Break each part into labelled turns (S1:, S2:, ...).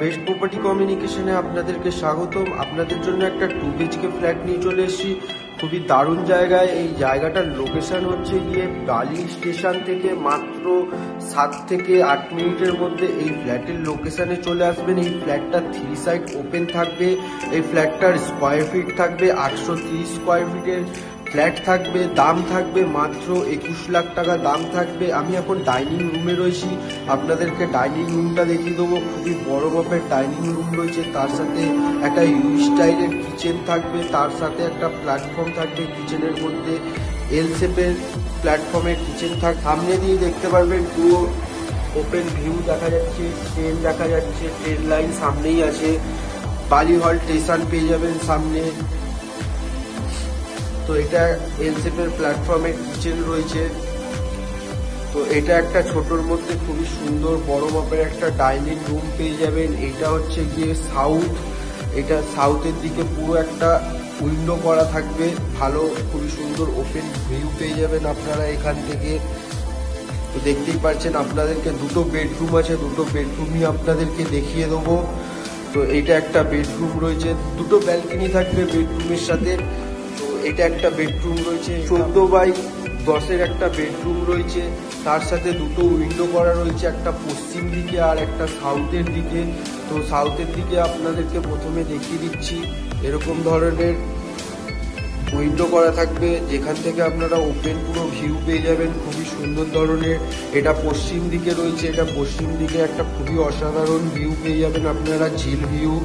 S1: Best property কমিউনিকেশনে আপনাদেরকে স্বাগতম। আপনাদের জন্য একটা 2 BHK ফ্ল্যাট নিয়ে চলে এসেছি। খুবই দারুণ জায়গায়। এই জায়গাটার লোকেশন হচ্ছে গিয়ে বালি স্টেশন থেকে মাত্র 7 থেকে 8 মিনিটের মধ্যে এই ফ্ল্যাটের লোকেশনে চলে আসবেন। এই ফ্ল্যাটটা 3 সাইড ওপেন থাকবে। এই ফ্ল্যাটটার স্কোয়ার ফিট থাকবে 830 স্কোয়ার ফিটের ফ্ল্যাট থাকবে। দাম থাকবে মাত্র 21 লাখ টাকা দাম থাকবে। আমি এখন ডাইনিং রুমে রয়েছি, আপনাদেরকে ডাইনিং রুমটা দেখিয়ে দেবো। খুবই বড় মাপের ডাইনিং রুম রয়েছে, তার সাথে একটা ইউ স্টাইলের কিচেন থাকবে, তার সাথে একটা প্ল্যাটফর্ম থাকবে কিচেনের মধ্যে। এল শেপের প্ল্যাটফর্মের কিচেন থাক। সামনে দিয়ে দেখতে পারবেন পুরো ওপেন ভিউ দেখা যাচ্ছে, ট্রেন দেখা যাচ্ছে, ট্রেন লাইন সামনেই আছে। বালি হল স্টেশন পেয়ে যাবেন সামনে। তো এটা এল শেপের প্ল্যাটফর্মের কিচেন রয়েছে। তো এটা একটা ছোটর মধ্যে খুবই সুন্দর বড় মাপের একটা ডাইনিং রুম পেয়ে যাবেন। এটা হচ্ছে গিয়ে সাউথ, এটা সাউথের দিকে পুরো একটা উইন্ডো করা থাকবে, ভালো খুবই সুন্দর ওপেন ভিউ পেয়ে যাবেন আপনারা এখান থেকে। তো দেখতেই পাচ্ছেন আপনাদেরকে দুটো বেডরুম আছে, দুটো বেডরুমই আপনাদেরকে দেখিয়ে দেবো। তো এটা একটা বেডরুম রয়েছে, দুটো ব্যালকনি থাকবে বেডরুমের সাথে। এটা একটা বেডরুম রয়েছে, 14x10 একটা বেডরুম রয়েছে, তার সাথে দুটো উইন্ডো করা রয়েছে, একটা পশ্চিম দিকে আর একটা সাউথের দিকে। তো সাউথের দিকে আপনাদেরকে প্রথমে দেখিয়ে দিচ্ছি। এরকম ধরনের উইন্ডো করা থাকবে, যেখান থেকে আপনারা ওপেন পুরো ভিউ পেয়ে যাবেন, খুবই সুন্দর ধরনের। এটা পশ্চিম দিকে রয়েছে, এটা পশ্চিম দিকে একটা খুবই অসাধারণ ভিউ পেয়ে যাবেন আপনারা, ঝিল ভিউ।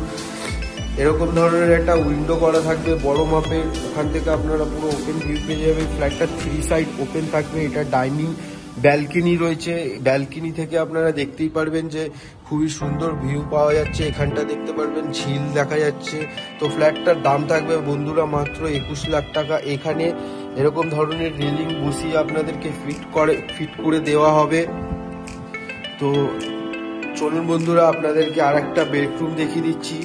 S1: এরকম ধরনের একটা উইন্ডো করা থাকবে বড় মাপের, ওখান থেকে আপনারা পুরো ওপেন ভিউ পেয়ে যাবেন। ফ্ল্যাটটা 3 সাইড ওপেন থাকবে। এটা ডাইনিং ব্যালকনি রয়েছে, ব্যালকনি থেকে আপনারা দেখতেই পারবেন যে খুবই সুন্দর ভিউ পাওয়া যাচ্ছে। এখানটা দেখতে পারবেন ঝিল দেখা যাচ্ছে। তো ফ্ল্যাটটার দাম থাকবে বন্ধুরা মাত্র 21 লাখ টাকা। এখানে এরকম ধরনের রেলিং বসিয়ে আপনাদেরকে ফিট করে দেওয়া হবে। তো চলুন বন্ধুরা আপনাদেরকে আর একটা বেডরুম দেখিয়ে দিচ্ছি।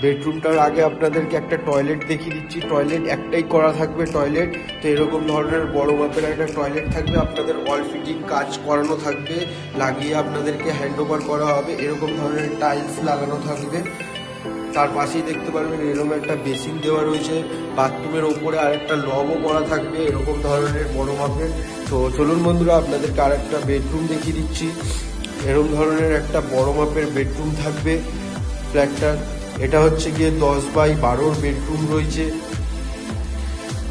S1: বেডরুমটার আগে আপনাদেরকে একটা টয়লেট দেখিয়ে দিচ্ছি। টয়লেট একটাই করা থাকবে টয়লেট। তো এরকম ধরনের বড় মাপের একটা টয়লেট থাকবে, আপনাদের অল ফিটিং কাজ করানো থাকবে, লাগিয়ে আপনাদেরকে হ্যান্ড ওভার করা হবে। এরকম ধরনের টাইলস লাগানো থাকবে। তার পাশেই দেখতে পারবেন এরকম একটা বেসিন দেওয়া রয়েছে, বাথরুমের ওপরে আর একটা লবও করা থাকবে এরকম ধরনের বড় মাপের। তো চলুন বন্ধুরা আপনাদেরকে আর একটা বেডরুম দেখিয়ে দিচ্ছি। এরকম ধরনের একটা বড় মাপের বেডরুম থাকবে ফ্ল্যাটটার। এটা হচ্ছে গিয়ে 10x12 বেডরুম রয়েছে।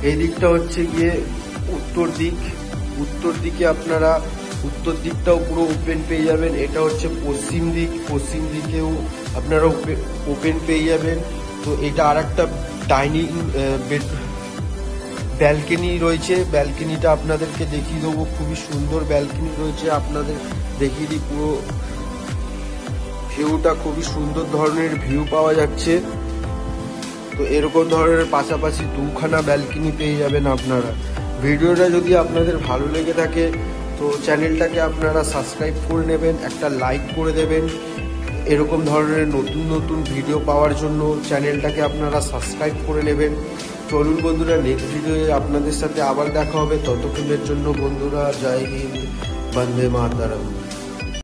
S1: এই দিকটা হচ্ছে গিয়ে উত্তর দিক, উত্তর দিকে আপনারা উত্তর দিকটাও পুরো ওপেন পেয়ে যাবেন। এটা হচ্ছে পশ্চিম দিক, পশ্চিম দিকেও আপনারা ওপেন পেয়ে যাবেন। তো এটা আর একটা ডাইনিং ব্যালকনি রয়েছে, ব্যালকনিটা আপনাদেরকে দেখিয়ে দেবো। খুবই সুন্দর ব্যালকনি রয়েছে, আপনাদের দেখিয়ে দিই। পুরো ভিউটা খুবই সুন্দর ধরনের ভিউ পাওয়া যাচ্ছে। তো এরকম ধরনের পাশাপাশি 2খানা ব্যালকনি পেয়ে যাবেন আপনারা। ভিডিওটা যদি আপনাদের ভালো লেগে থাকে তো চ্যানেলটাকে আপনারা সাবস্ক্রাইব করে নেবেন, একটা লাইক করে দেবেন। এরকম ধরনের নতুন নতুন ভিডিও পাওয়ার জন্য চ্যানেলটাকে আপনারা সাবস্ক্রাইব করে নেবেন। চলুন বন্ধুরা নেক্সট ভিডিওয়ে আপনাদের সাথে আবার দেখা হবে। ততক্ষণের জন্য বন্ধুরা জয় হিন্দ, বন্দে মাতরম।